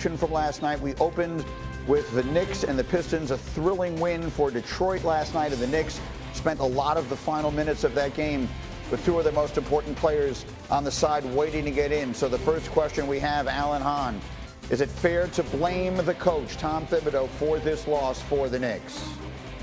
action from last night. We opened with the Knicks and the Pistons, a thrilling win for Detroit last night, and the Knicks spent a lot of the final minutes of that game with two of their most important players on the side waiting to get in. So the first question we have, Alan Hahn, is it fair to blame the coach, Tom Thibodeau, for this loss for the Knicks?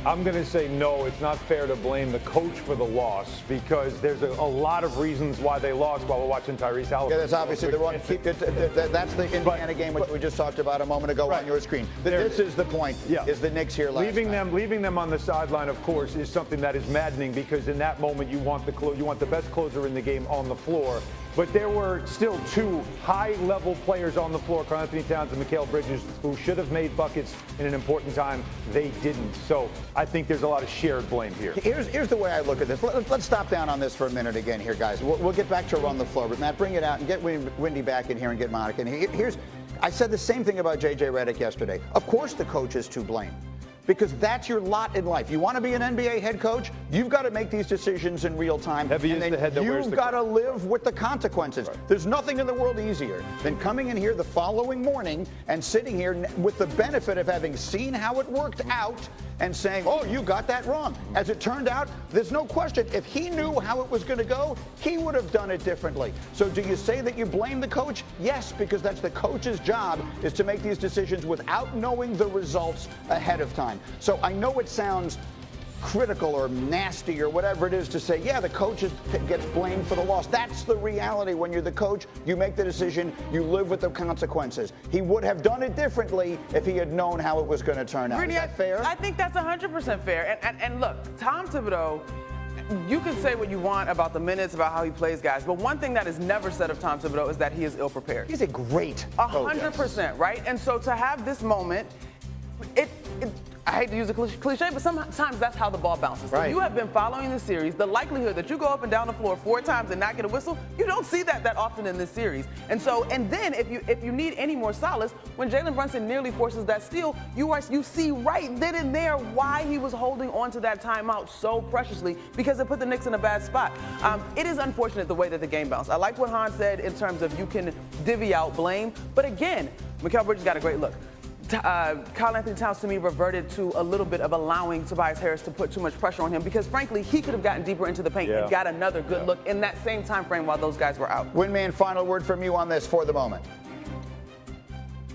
I'm going to say no, it's not fair to blame the coach for the loss because there's a lot of reasons why they lost while we're watching Tyrese Halliburton. Yeah, that's obviously the wrong. That's the Indiana game which we just talked about a moment ago on your screen. This is the point, is the Knicks here last night. Leaving them on the sideline, of course, is something that is maddening because in that moment you want the best closer in the game on the floor. But there were still two high-level players on the floor, Karl-Anthony Towns and Mikal Bridges, who should have made buckets in an important time. They didn't. So I think there's a lot of shared blame here. Here's the way I look at this. Let's stop down on this for a minute again here, guys. We'll get back to run the floor. But, Matt, bring it out and get Windy back in here and get Monica in here. I said the same thing about JJ Redick yesterday. Of course the coach is to blame, because that's your lot in life. You want to be an NBA head coach, you've got to make these decisions in real time. You've got to live with the consequences. Right. There's nothing in the world easier than coming in here the following morning and sitting here with the benefit of having seen how it worked out and saying, oh, you got that wrong. As it turned out, there's no question. If he knew how it was going to go, he would have done it differently. So do you say that you blame the coach? Yes, because that's the coach's job, is to make these decisions without knowing the results ahead of time. So I know it sounds critical or nasty or whatever it is to say, yeah, the coach gets blamed for the loss. That's the reality. When you're the coach, you make the decision, you live with the consequences. He would have done it differently if he had known how it was going to turn out. Is that fair? I think that's 100% fair. And look, Tom Thibodeau, you can say what you want about the minutes, about how he plays guys, but one thing that is never said of Tom Thibodeau is that he is ill-prepared. He's a great coach. 100%, right? And so to have this moment, I hate to use a cliche, but sometimes that's how the ball bounces. Right. If you have been following the series, the likelihood that you go up and down the floor 4 times and not get a whistle, you don't see that often in this series. And then if you need any more solace, when Jalen Brunson nearly forces that steal, you see right then and there why he was holding on to that timeout so preciously, because it put the Knicks in a bad spot. It is unfortunate the way that the game bounced. I like what Hahn said in terms of you can divvy out blame, but again, Mikal Bridges got a great look. Karl-Anthony Towns, to me, reverted to a little bit of allowing Tobias Harris to put too much pressure on him because, frankly, he could have gotten deeper into the paint and got another good look in that same time frame while those guys were out. Windman, final word from you on this for the moment.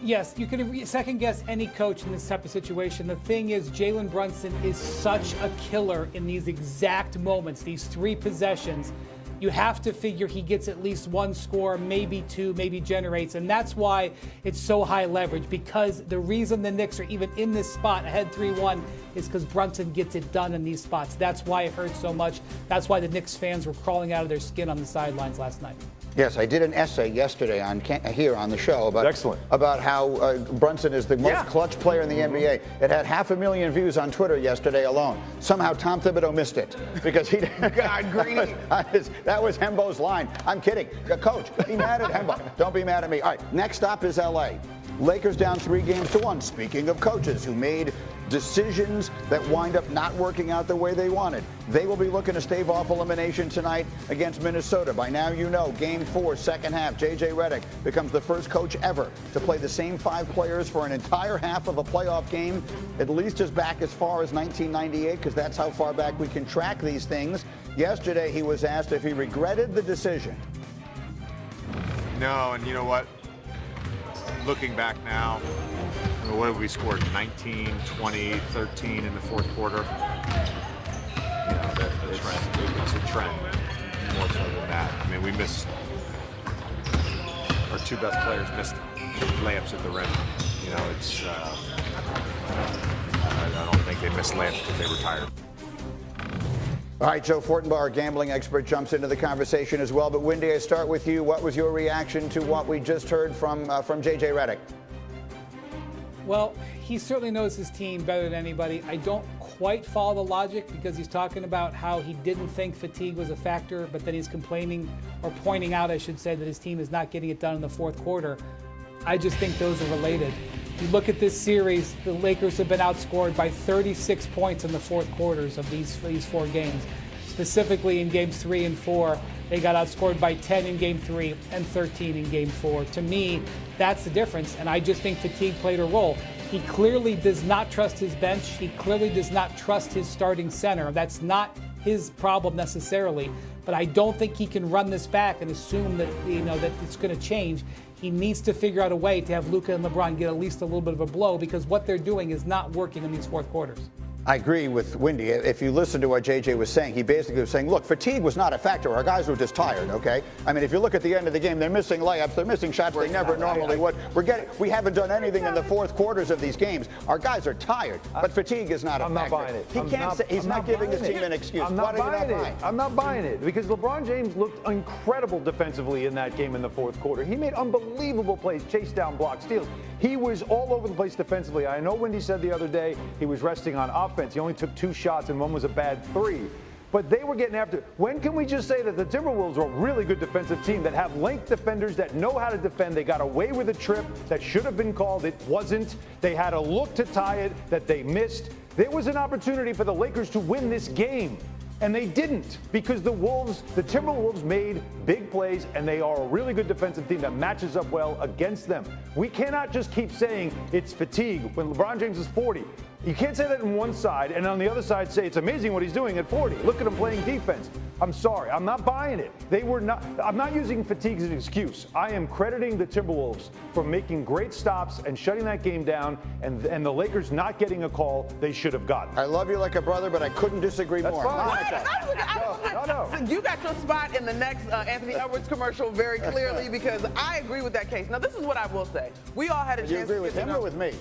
Yes, you can second guess any coach in this type of situation. The thing is, Jalen Brunson is such a killer in these exact moments, these 3 possessions. You have to figure he gets at least 1 score, maybe 2, maybe generates. And that's why it's so high leverage, because the reason the Knicks are even in this spot ahead 3-1 is because Brunson gets it done in these spots. That's why it hurts so much. That's why the Knicks fans were crawling out of their skin on the sidelines last night. Yes, I did an essay yesterday here on the show about how Brunson is the most clutch player in the NBA. It had 500,000 views on Twitter yesterday alone. Somehow Tom Thibodeau missed it because he didn't. God, Greeny. That was Hembo's line. I'm kidding. Coach, be mad at Hembo. Don't be mad at me. All right, next stop is L.A. Lakers down 3-1. Speaking of coaches who made decisions that wind up not working out the way they wanted, they will be looking to stave off elimination tonight against Minnesota. By now you know, Game 4, second half, JJ Redick becomes the first coach ever to play the same 5 players for an entire half of a playoff game, at least as back as far as 1998, because that's how far back we can track these things. Yesterday he was asked if he regretted the decision. No, and you know what? Looking back now, what have we scored? 19, 20, 13 in the 4th quarter. You know, it's a trend more so than that. I mean, we missed, our 2 best players missed layups at the rim. You know, it's, I don't think they missed layups because they were tired. All right, Joe Fortenbaugh, our gambling expert, jumps into the conversation as well. But Windy, I start with you. What was your reaction to what we just heard from JJ Redick? Well, he certainly knows his team better than anybody. I don't quite follow the logic because he's talking about how he didn't think fatigue was a factor, but then he's complaining, or pointing out, I should say, that his team is not getting it done in the 4th quarter. I just think those are related. You look at this series, the Lakers have been outscored by 36 points in the 4th quarters of these 4 games. Specifically in games 3 and 4, They got outscored by 10 in Game 3 and 13 in Game 4. To me, that's the difference, and I just think fatigue played a role. He clearly does not trust his bench. He clearly does not trust his starting center. That's not his problem necessarily, but I don't think he can run this back and assume that that it's going to change. He needs to figure out a way to have Luka and LeBron get at least a little bit of a blow, because what they're doing is not working in these fourth quarters. I agree with Windy. If you listen to what JJ was saying, he basically was saying, look, fatigue was not a factor. Our guys were just tired, okay? I mean, if you look at the end of the game, they're missing layups, they're missing shots they never normally would. We haven't done anything in the fourth quarters of these games. Our guys are tired, but fatigue is not a factor. I'm not buying it. He can't say, he's not giving his team an excuse. I'm not buying it. I'm not buying it, because LeBron James looked incredible defensively in that game in the fourth quarter. He made unbelievable plays, chase down, block, steals. He was all over the place defensively. I know Wendy said the other day he was resting on offense. He only took 2 shots and one was a bad 3. But they were getting after it. When can we just say that the Timberwolves are a really good defensive team that have length defenders that know how to defend? They got away with a trip that should have been called. It wasn't. They had a look to tie it that they missed. There was an opportunity for the Lakers to win this game, and they didn't, because the Timberwolves made big plays, and they are a really good defensive team that matches up well against them. We cannot just keep saying it's fatigue when LeBron James is 40. You can't say that on one side, and on the other side say it's amazing what he's doing at 40. Look at him playing defense. I'm sorry, I'm not buying it. I'm not using fatigue as an excuse. I am crediting the Timberwolves for making great stops and shutting that game down, and the Lakers not getting a call they should have gotten. I love you like a brother, but I couldn't disagree more. No. You got your spot in the next Anthony Edwards commercial very clearly, because I agree with that case. Now, this is what I will say. We all had a chance. You agree with him or with me?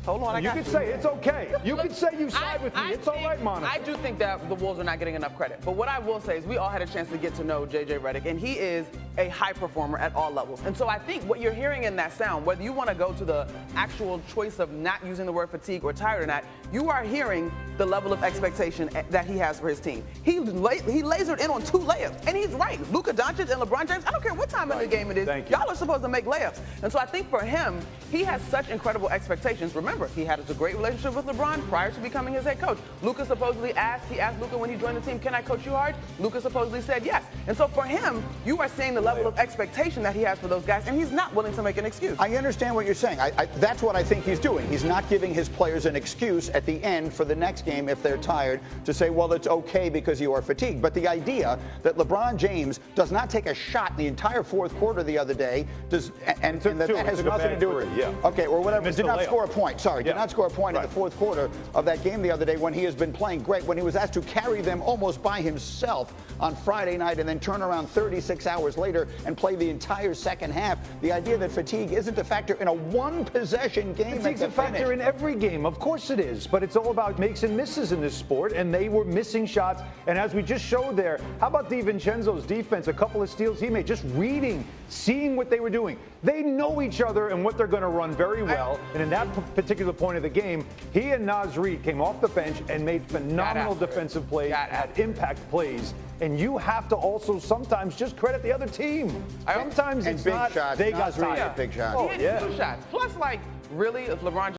Hold on. You can say it's okay. You can say you side with me. It's all right, Monica. I do think that the Wolves are not getting enough credit. But what I will say is we all had a chance to get to know JJ Redick, and he is a high performer at all levels. And so I think what you're hearing in that sound, whether you want to go to the actual choice of not using the word fatigue or tired or not, you are hearing the level of expectation that he has for his team. He lasered in on 2 layups, and he's right. Luka Doncic and LeBron James, I don't care what time in the game it is, y'all are supposed to make layups. And so I think for him, he has such incredible expectations. Remember, he had a great relationship with LeBron prior to becoming his head coach. Luka supposedly asked Luka when he joined the team, can I coach you hard? Luka supposedly said yes. And so for him, you are seeing the level of expectation that he has for those guys, and he's not willing to make an excuse. I understand what you're saying. That's what I think he's doing. He's not giving his players an excuse at the end for the next game if they're tired to say, well, it's okay because you are fatigued. But the idea that LeBron James does not take a shot in the entire fourth quarter the other day, and that has nothing to do with it. Yeah. Okay, or whatever. Did not score a point. Sorry, Yeah. did not score a point in the fourth quarter of that game the other day when he has been playing great, when he was asked to carry them almost by himself on Friday night and then turn around 36 hours later and play the entire second half. The idea that fatigue isn't a factor in a one-possession game. Fatigue's a factor in every game. Of course it is. But it's all about makes and misses in this sport, and they were missing shots. And as we just showed there, how about DiVincenzo's defense? A couple of steals he made, just reading, seeing what they were doing. They know each other and what they're going to run very well. And in that particular point of the game, he and Naz Reid came off the bench and made phenomenal defensive plays, had impact plays. And you have to also sometimes just credit the other team. Sometimes it's big not shots. they got Naz Reid hit big shots. He hit 2 shots. Plus, really, if LeBron